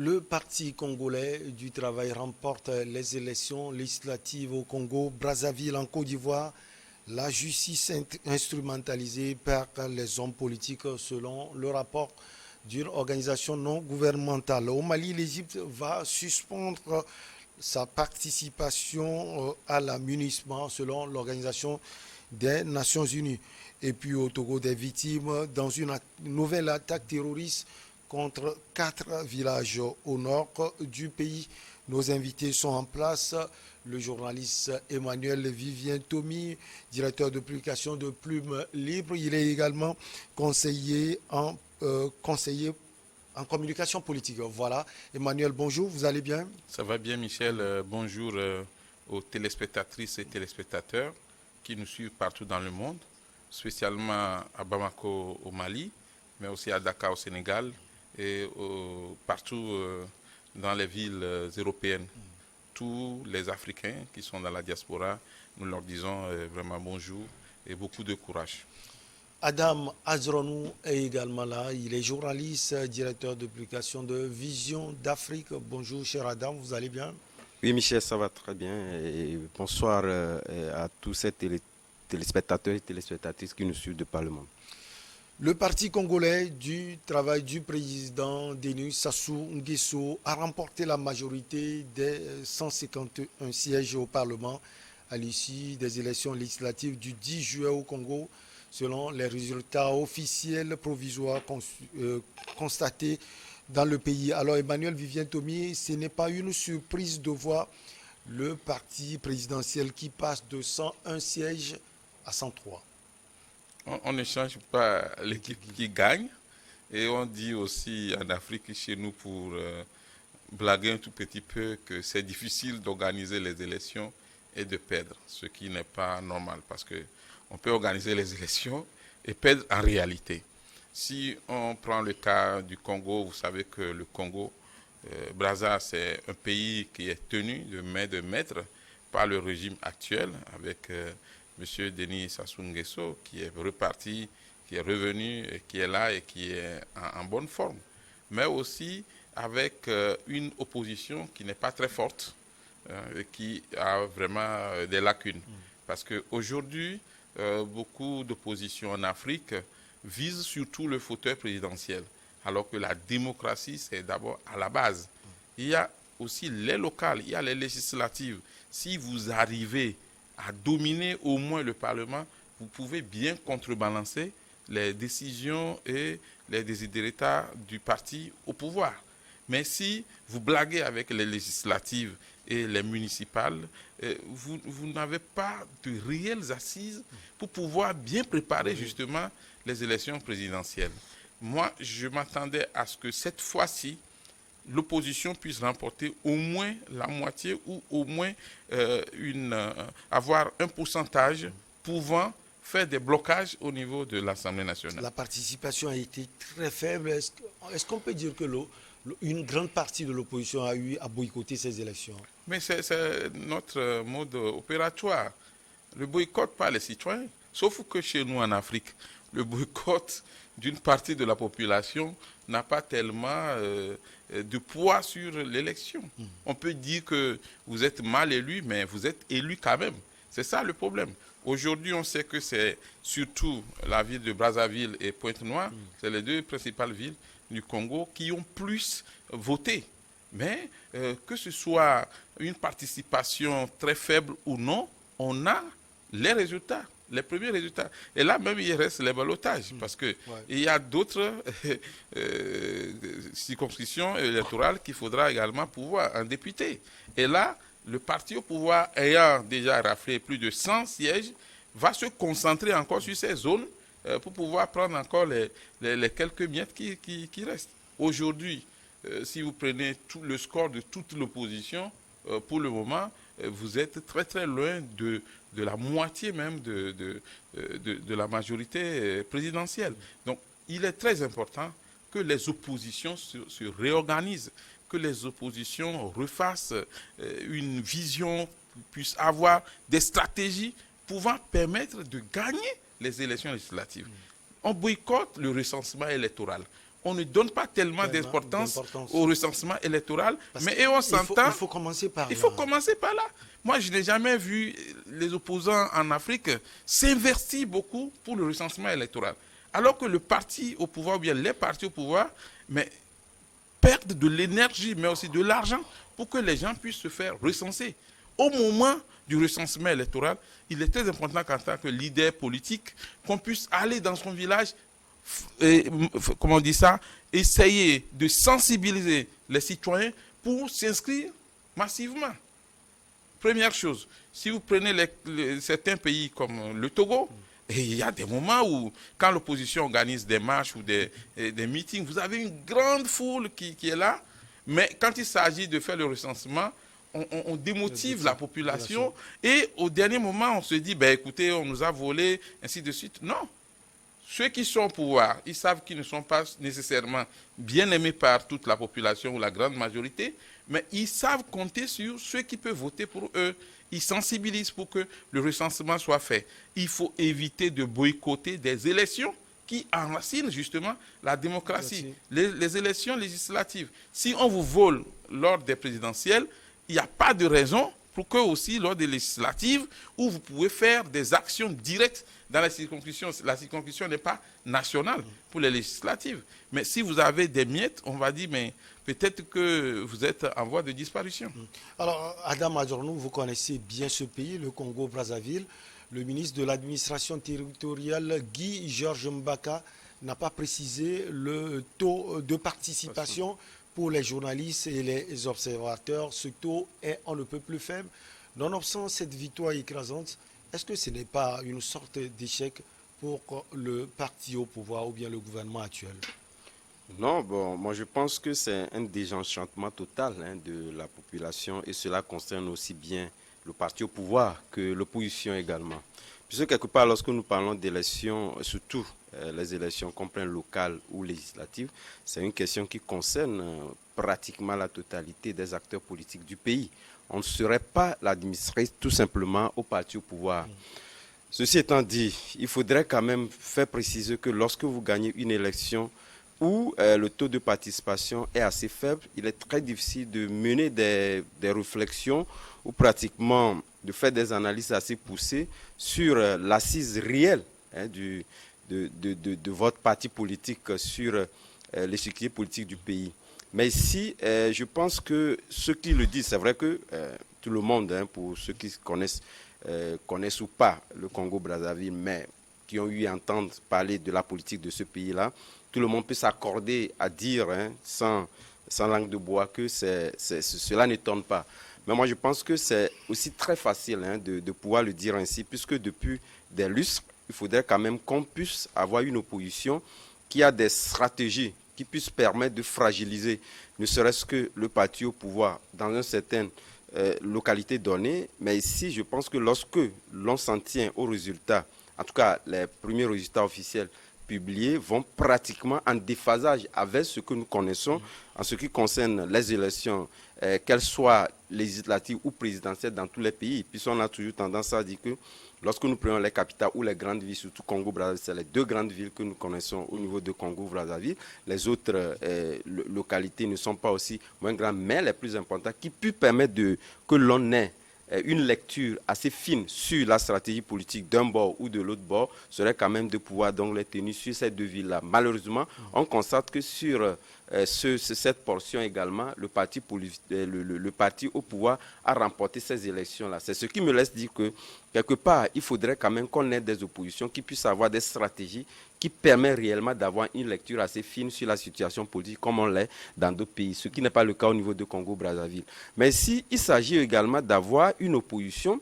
Le Parti congolais du travail remporte les élections législatives au Congo, Brazzaville en Côte d'Ivoire. La justice instrumentalisée par les hommes politiques selon le rapport d'une organisation non gouvernementale. Au Mali, l'Égypte va suspendre sa participation à l'amunissement selon l'Organisation des Nations Unies. Et puis au Togo, des victimes dans une nouvelle attaque terroriste contre 4 villages au nord du pays. Nos invités sont en place. Le journaliste Emmanuel Vivien Tomi, directeur de publication de Plume Libre. Il est également conseiller en communication politique. Voilà. Emmanuel, bonjour, vous allez bien? Ça va bien, Michel. Bonjour aux téléspectatrices et téléspectateurs qui nous suivent partout dans le monde, spécialement à Bamako au Mali, mais aussi à Dakar au Sénégal et partout dans les villes européennes. Tous les Africains qui sont dans la diaspora, nous leur disons vraiment bonjour et beaucoup de courage. Adam Azronou est également là. Il est journaliste, directeur de publication de Vision d'Afrique. Bonjour, cher Adam, vous allez bien? Oui, Michel, ça va très bien. Et bonsoir à tous ces téléspectateurs et téléspectatrices qui nous suivent de par le monde. Le Parti congolais du travail du président Denis Sassou Nguesso a remporté la majorité des 151 sièges au Parlement à l'issue des élections législatives du 10 juillet au Congo, selon les résultats officiels provisoires constatés dans le pays. Alors Emmanuel Vivien Tomi, ce n'est pas une surprise de voir le parti présidentiel qui passe de 101 sièges à 103. On ne change pas l'équipe qui gagne et on dit aussi en Afrique chez nous pour blaguer un tout petit peu que c'est difficile d'organiser les élections et de perdre, ce qui n'est pas normal parce que on peut organiser les élections et perdre en réalité. Si on prend le cas du Congo, vous savez que le Congo, Brazza, c'est un pays qui est tenu de main de maître par le régime actuel avec M. Denis Sassou Nguesso qui est reparti, qui est revenu, qui est là et qui est en bonne forme. Mais aussi avec une opposition qui n'est pas très forte et qui a vraiment des lacunes. Parce qu'aujourd'hui, beaucoup d'oppositions en Afrique visent surtout le fauteuil présidentiel, alors que la démocratie, c'est d'abord à la base. Il y a aussi les locales, il y a les législatives. Si vous arrivez à dominer au moins le Parlement, vous pouvez bien contrebalancer les décisions et les desiderata du parti au pouvoir. Mais si vous blaguez avec les législatives et les municipales, vous n'avez pas de réelles assises pour pouvoir bien préparer justement les élections présidentielles. Moi, je m'attendais à ce que cette fois-ci, l'opposition puisse remporter au moins la moitié ou au moins avoir un pourcentage pouvant faire des blocages au niveau de l'Assemblée nationale. La participation a été très faible. Est-ce qu'on peut dire que une grande partie de l'opposition a eu à boycotter ces élections? Mais c'est notre mode opératoire. Le boycott par les citoyens. Sauf que chez nous en Afrique, le boycott d'une partie de la population n'a pas tellement de poids sur l'élection. On peut dire que vous êtes mal élu, mais vous êtes élu quand même. C'est ça le problème. Aujourd'hui, on sait que c'est surtout la ville de Brazzaville et Pointe-Noire, c'est les deux principales villes du Congo qui ont plus voté. Mais que ce soit une participation très faible ou non, on a les résultats, les premiers résultats. Et là même, il reste les ballottages, parce qu'il y a d'autres circonscriptions électorales qu'il faudra également pouvoir en députer. Et là, le parti au pouvoir, ayant déjà raflé plus de 100 sièges, va se concentrer encore sur ces zones pour pouvoir prendre encore les quelques miettes qui restent. Aujourd'hui, si vous prenez tout le score de toute l'opposition, pour le moment, vous êtes très très loin de la moitié même de la majorité présidentielle. Donc, il est très important que les oppositions se réorganisent, que les oppositions refassent une vision, puissent avoir des stratégies pouvant permettre de gagner les élections législatives. On boycotte le recensement électoral. on ne donne pas tellement d'importance au recensement électoral, mais on s'entend. Il faut commencer par là. Il faut commencer par là. Moi, je n'ai jamais vu les opposants en Afrique s'investir beaucoup pour le recensement électoral. Alors que le parti au pouvoir, ou bien les partis au pouvoir, mais perdent de l'énergie, mais aussi de l'argent pour que les gens puissent se faire recenser. Au moment du recensement électoral, il est très important qu'en tant que leader politique, qu'on puisse aller dans son village, comment on dit ça, essayer de sensibiliser les citoyens pour s'inscrire massivement. Première chose, si vous prenez certains pays comme le Togo, et il y a des moments où, quand l'opposition organise des marches ou des meetings, vous avez une grande foule qui est là, mais quand il s'agit de faire le recensement, on démotive la population et au dernier moment, on se dit, ben, écoutez, on nous a volé, ainsi de suite. Non. Ceux qui sont au pouvoir, ils savent qu'ils ne sont pas nécessairement bien aimés par toute la population ou la grande majorité, mais ils savent compter sur ceux qui peuvent voter pour eux. Ils sensibilisent pour que le recensement soit fait. Il faut éviter de boycotter des élections qui enracinent justement la démocratie. Les élections législatives. Si on vous vole lors des présidentielles, il n'y a pas de raison pour que aussi lors des législatives, où vous pouvez faire des actions directes dans la circonscription n'est pas nationale pour les législatives. Mais si vous avez des miettes, on va dire, mais peut-être que vous êtes en voie de disparition. Alors, Adam Adjornou, vous connaissez bien ce pays, le Congo-Brazzaville. Le ministre de l'administration territoriale, Guy Georges Mbaka, n'a pas précisé le taux de participation pour les journalistes et les observateurs. Ce taux est on ne peut plus faible. Nonobstant cette victoire écrasante, est-ce que ce n'est pas une sorte d'échec pour le parti au pouvoir ou bien le gouvernement actuel? Non, bon, moi je pense que c'est un désenchantement total de la population et cela concerne aussi bien le parti au pouvoir que l'opposition également. Puisque quelque part, lorsque nous parlons d'élections, surtout les élections qu'on prenne locales ou législatives, c'est une question qui concerne pratiquement la totalité des acteurs politiques du pays. On ne saurait pas l'administrer tout simplement au parti au pouvoir. Ceci étant dit, il faudrait quand même faire préciser que lorsque vous gagnez une élection où le taux de participation est assez faible, il est très difficile de mener des réflexions ou pratiquement de faire des analyses assez poussées sur l'assise réelle de votre parti politique sur l'échiquier politique du pays. Mais ici, je pense que ceux qui le disent, c'est vrai que tout le monde, pour ceux qui connaissent ou pas le Congo-Brazzaville, mais qui ont eu à entendre parler de la politique de ce pays-là, tout le monde peut s'accorder à dire, sans langue de bois, que cela n'étonne pas. Mais moi, je pense que c'est aussi très facile de pouvoir le dire ainsi, puisque depuis des lustres, il faudrait quand même qu'on puisse avoir une opposition qui a des stratégies qui puissent permettre de fragiliser, ne serait-ce que le parti au pouvoir dans une certaine localité donnée. Mais ici, je pense que lorsque l'on s'en tient aux résultats, en tout cas les premiers résultats officiels publiés vont pratiquement en déphasage avec ce que nous connaissons en ce qui concerne les élections, qu'elles soient législatives ou présidentielles dans tous les pays. Puis on a toujours tendance à dire que lorsque nous prenons les capitales ou les grandes villes, surtout Congo-Brazzaville, c'est les deux grandes villes que nous connaissons au niveau de Congo-Brazzaville. Les autres localités ne sont pas aussi moins grandes, mais les plus importantes, qui peuvent permettre que l'on ait une lecture assez fine sur la stratégie politique d'un bord ou de l'autre bord, serait quand même de pouvoir donc les tenir sur ces deux villes-là. Malheureusement, on constate que sur cette portion également, le parti au pouvoir a remporté ces élections-là. C'est ce qui me laisse dire que, quelque part, il faudrait quand même qu'on ait des oppositions qui puissent avoir des stratégies qui permettent réellement d'avoir une lecture assez fine sur la situation politique comme on l'est dans d'autres pays, ce qui n'est pas le cas au niveau de Congo-Brazzaville. Mais ici, il s'agit également d'avoir une opposition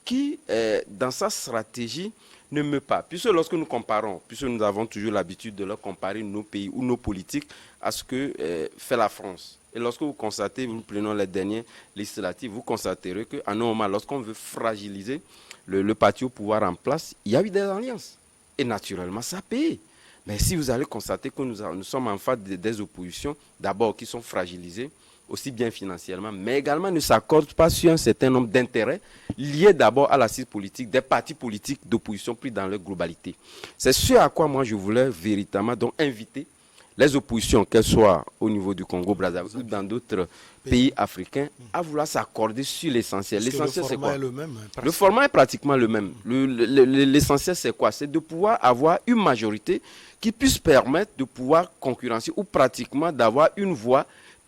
qui, dans sa stratégie, ne meut pas. Puisque lorsque nous comparons, puisque nous avons toujours l'habitude de leur comparer nos pays ou nos politiques à ce que fait la France. Et lorsque vous constatez, nous prenons les dernières législatives, vous constaterez qu'à un moment, lorsqu'on veut fragiliser le parti au pouvoir en place, il y a eu des alliances. Et naturellement, ça paye. Mais si vous allez constater que nous sommes en face des oppositions, d'abord qui sont fragilisées, aussi bien financièrement, mais également ne s'accordent pas sur un certain nombre d'intérêts liés d'abord à l'assise politique, des partis politiques d'opposition pris dans leur globalité. C'est ce à quoi moi je voulais véritablement donc inviter les oppositions, qu'elles soient au niveau du Congo-Brazzaville ou dans d'autres pays africains, à vouloir s'accorder sur l'essentiel. L'essentiel, c'est quoi? Le format est le même. Le format est pratiquement le même. L'essentiel, c'est quoi? C'est de pouvoir avoir une majorité qui puisse permettre de pouvoir concurrencer ou pratiquement d'avoir une voix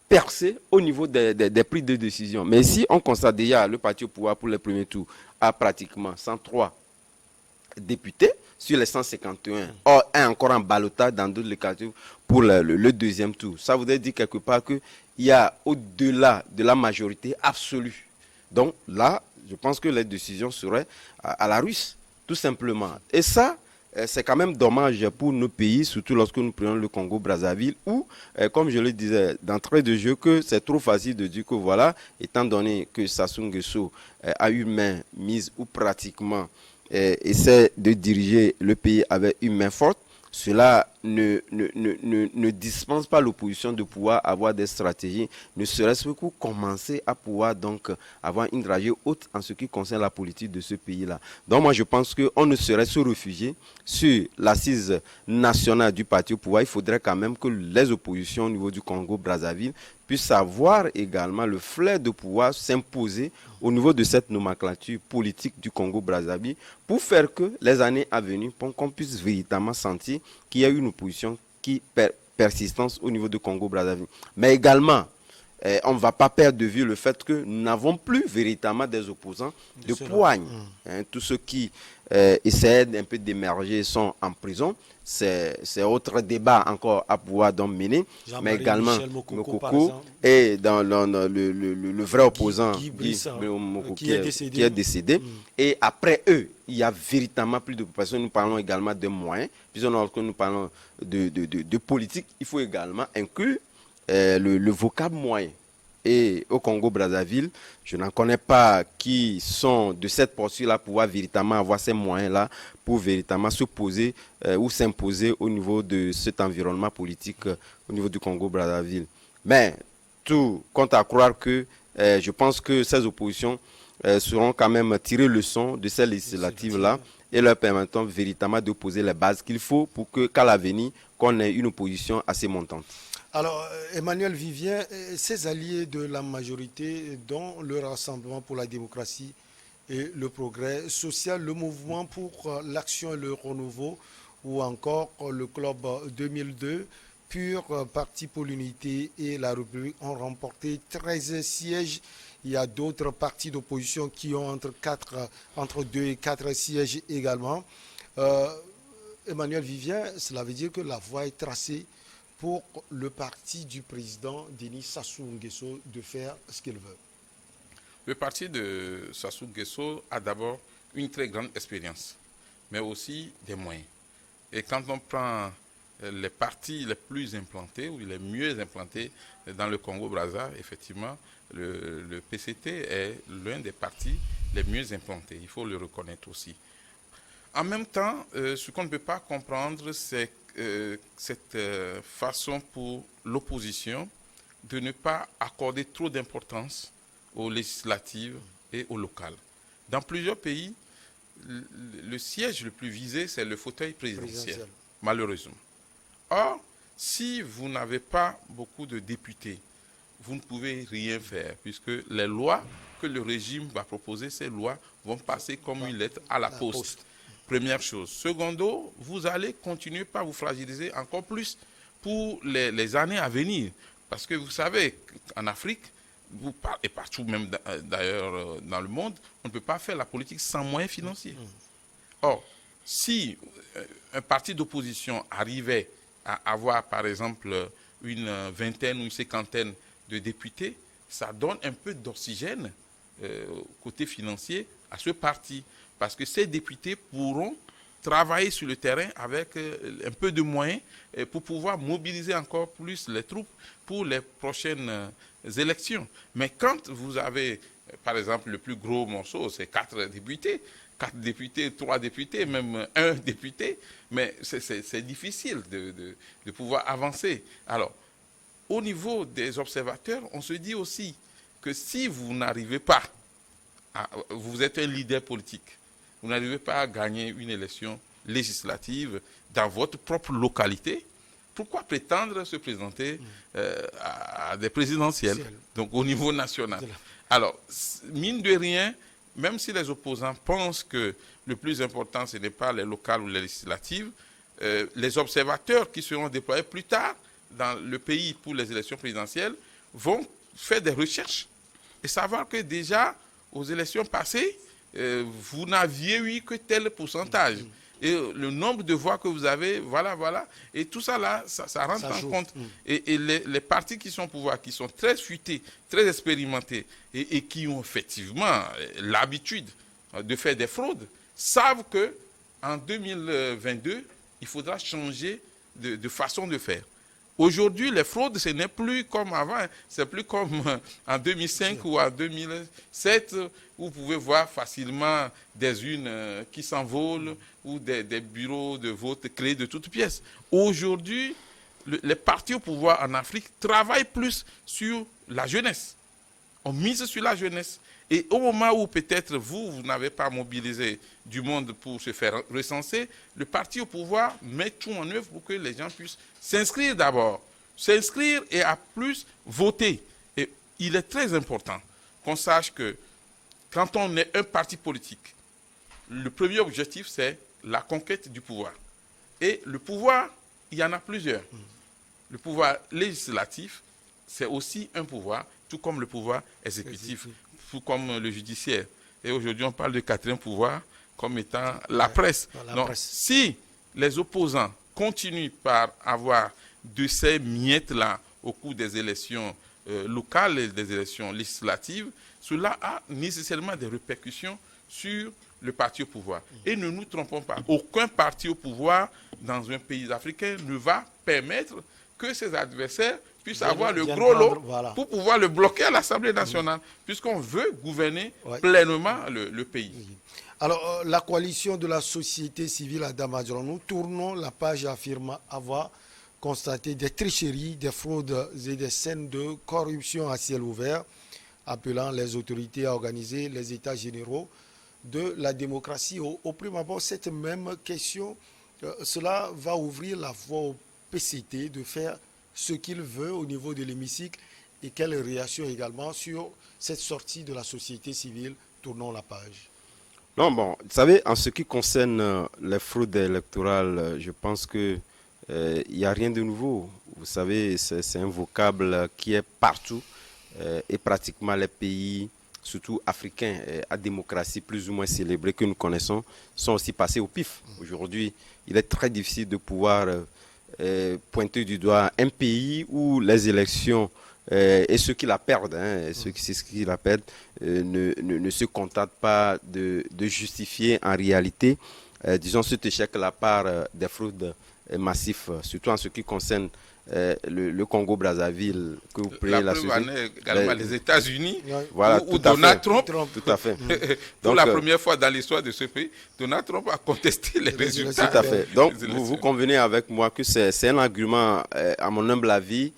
percée au niveau des prix de décision. Mais si on constate déjà le parti au pouvoir pour les premiers tours a pratiquement 103 députés sur les 151. Or, est encore en ballottage dans d'autres localités pour le deuxième tour. Ça voudrait dire quelque part qu'il y a au-delà de la majorité absolue. Donc là, je pense que les décisions seraient à la russe, tout simplement. Et ça, c'est quand même dommage pour nos pays, surtout lorsque nous prenons le Congo-Brazzaville, où, comme je le disais d'entrée de jeu, que c'est trop facile de dire que voilà, étant donné que Sassou Nguesso a une main mise ou pratiquement essaie de diriger le pays avec une main forte, cela ne dispense pas l'opposition de pouvoir avoir des stratégies, ne serait-ce que pour commencer à pouvoir donc avoir une dragée haute en ce qui concerne la politique de ce pays-là. Donc moi je pense qu'on ne saurait se réfugier sur l'assise nationale du parti au pouvoir. Il faudrait quand même que les oppositions au niveau du Congo-Brazzaville puissent avoir également le flair de pouvoir s'imposer au niveau de cette nomenclature politique du Congo-Brazzaville pour faire que les années à venir, pour qu'on puisse véritablement sentir qu'il y a une opposition qui persistance au niveau du Congo-Brazzaville. Mais également, on ne va pas perdre de vue le fait que nous n'avons plus véritablement des opposants de poigne. Tous ceux qui essaient un peu d'émerger sont en prison. C'est autre débat encore à pouvoir donc mener. Mais également Mokoko et dans le vrai opposant Guy Mokoko qui est décédé. Et après eux, il y a véritablement plus de population. Nous parlons également de moyens. Puis lorsque nous parlons de politique, il faut également inclure le vocable moyen. Et au Congo-Brazzaville, je n'en connais pas qui sont de cette posture-là pour pouvoir véritablement avoir ces moyens-là pour véritablement se poser ou s'imposer au niveau de cet environnement politique au niveau du Congo-Brazzaville. Mais tout compte à croire que je pense que ces oppositions seront quand même tirées leçon de ces législatives-là et leur permettant véritablement de poser les bases qu'il faut pour qu'à l'avenir, qu'on ait une opposition assez montante. Alors, Emmanuel Vivien, ces alliés de la majorité, dont le Rassemblement pour la démocratie et le progrès social, le Mouvement pour l'action et le renouveau, ou encore le Club 2002, Pur Parti pour l'unité et la République, ont remporté 13 sièges. Il y a d'autres partis d'opposition qui ont entre 2 et 4 sièges également. Emmanuel Vivien, cela veut dire que la voie est tracée pour le parti du président Denis Sassou Nguesso de faire ce qu'il veut. Le parti de Sassou Nguesso a d'abord une très grande expérience, mais aussi des moyens. Et quand on prend les partis les plus implantés ou les mieux implantés dans le Congo-Brazza, effectivement, le PCT est l'un des partis les mieux implantés. Il faut le reconnaître aussi. En même temps, ce qu'on ne peut pas comprendre, c'est cette façon pour l'opposition de ne pas accorder trop d'importance aux législatives et aux locales. Dans plusieurs pays, le siège le plus visé, c'est le fauteuil présidentiel, malheureusement. Or, si vous n'avez pas beaucoup de députés, vous ne pouvez rien faire, puisque les lois que le régime va proposer, ces lois vont passer comme une lettre à la poste. Première chose. Secondo, vous allez continuer par vous fragiliser encore plus pour les années à venir. Parce que vous savez, en Afrique, et partout même d'ailleurs dans le monde, on ne peut pas faire la politique sans moyens financiers. Or, si un parti d'opposition arrivait à avoir, par exemple, une vingtaine ou une cinquantaine de députés, ça donne un peu d'oxygène côté financier à ce parti. Parce que ces députés pourront travailler sur le terrain avec un peu de moyens pour pouvoir mobiliser encore plus les troupes pour les prochaines élections. Mais quand vous avez, par exemple, le plus gros morceau, c'est 4 députés, 4 députés, 3 députés, même 1 député, mais c'est difficile de pouvoir avancer. Alors, au niveau des observateurs, on se dit aussi que si vous n'arrivez pas, vous êtes un leader politique, vous n'arrivez pas à gagner une élection législative dans votre propre localité, pourquoi prétendre se présenter à des présidentielles, donc au niveau national? Alors, mine de rien, même si les opposants pensent que le plus important, ce n'est pas les locales ou les législatives, les observateurs qui seront déployés plus tard dans le pays pour les élections présidentielles vont faire des recherches et savoir que déjà, aux élections passées, vous n'aviez eu que tel pourcentage. Et le nombre de voix que vous avez, voilà. Et tout ça, là, ça rentre en compte. Et les partis qui sont au pouvoir, qui sont très futés, très expérimentés, et qui ont effectivement l'habitude de faire des fraudes, savent qu'en 2022, il faudra changer de façon de faire. Aujourd'hui, les fraudes, ce n'est plus comme avant, c'est plus comme en 2005 ou en 2007, où vous pouvez voir facilement des urnes qui s'envolent ou des bureaux de vote créés de toutes pièces. Aujourd'hui, les partis au pouvoir en Afrique travaillent plus sur la jeunesse. On mise sur la jeunesse. Et au moment où peut-être vous n'avez pas mobilisé du monde pour se faire recenser, le parti au pouvoir met tout en œuvre pour que les gens puissent s'inscrire d'abord. S'inscrire et à plus voter. Et il est très important qu'on sache que quand on est un parti politique, le premier objectif, c'est la conquête du pouvoir. Et le pouvoir, il y en a plusieurs. Le pouvoir législatif, c'est aussi un pouvoir, tout comme le pouvoir exécutif, tout comme le judiciaire. Et aujourd'hui, on parle de quatrième pouvoir comme étant la presse. Donc, si les opposants continuent par avoir de ces miettes-là au cours des élections locales et des élections législatives, cela a nécessairement des répercussions sur le parti au pouvoir. Et ne nous trompons pas, aucun parti au pouvoir dans un pays africain ne va permettre que ses adversaires puissent avoir le gros lot pour pouvoir le bloquer à l'Assemblée nationale, puisqu'on veut gouverner pleinement le pays. Alors, la coalition de la société civile à Damadjon, nous tournons la page affirmant avoir constaté des tricheries, des fraudes et des scènes de corruption à ciel ouvert, appelant les autorités à organiser les états généraux de la démocratie. Au prime abord, cette même question, cela va ouvrir la voie au PCT de faire ce qu'il veut au niveau de l'hémicycle et quelle réaction également sur cette sortie de la société civile. Tournons la page. Non, bon, vous savez, en ce qui concerne les fraudes électorales, je pense que il n'y a rien de nouveau. Vous savez, c'est un vocable qui est partout et pratiquement les pays, surtout africains, à démocratie plus ou moins célébrée que nous connaissons, sont aussi passés au pif. Aujourd'hui, il est très difficile de pouvoir pointer du doigt un pays où les élections et ceux qui la perdent, ceux qui la perdent, ne se contentent pas de justifier en réalité, disons, cet échec de la part des fraudes massives, surtout en ce qui concerne le Congo-Brazzaville, que vous prenez la preuve en est également les États-Unis, voilà, où Donald Trump, tout à fait. pour la première fois dans l'histoire de ce pays, Donald Trump a contesté les résultats. Tout à fait. Donc, vous convenez avec moi que c'est un argument, à mon humble avis,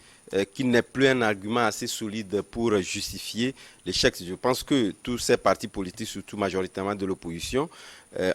qui n'est plus un argument assez solide pour justifier l'échec. Je pense que tous ces partis politiques, surtout majoritairement de l'opposition,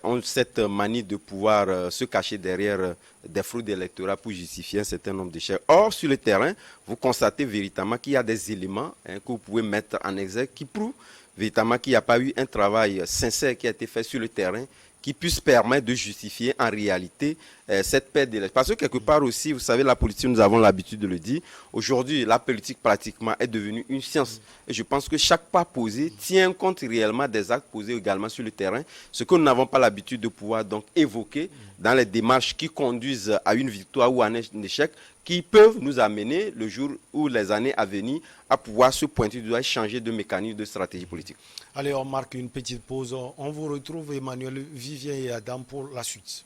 ont cette manie de pouvoir se cacher derrière des fraudes électorales pour justifier un certain nombre d'échecs. Or, sur le terrain, vous constatez véritablement qu'il y a des éléments que vous pouvez mettre en exergue qui prouvent véritablement qu'il n'y a pas eu un travail sincère qui a été fait sur le terrain qui puisse permettre de justifier en réalité cette perte d'élections. Parce que quelque part aussi, vous savez, la politique, nous avons l'habitude de le dire, aujourd'hui, la politique pratiquement est devenue une science. Et je pense que chaque pas posé tient compte réellement des actes posés également sur le terrain, ce que nous n'avons pas l'habitude de pouvoir donc évoquer dans les démarches qui conduisent à une victoire ou à un échec, qui peuvent nous amener le jour ou les années à venir à pouvoir se pointer du doigt et changer de mécanisme de stratégie politique. Allez, on marque une petite pause. On vous retrouve, Emmanuel, Vivien et Adam, pour la suite.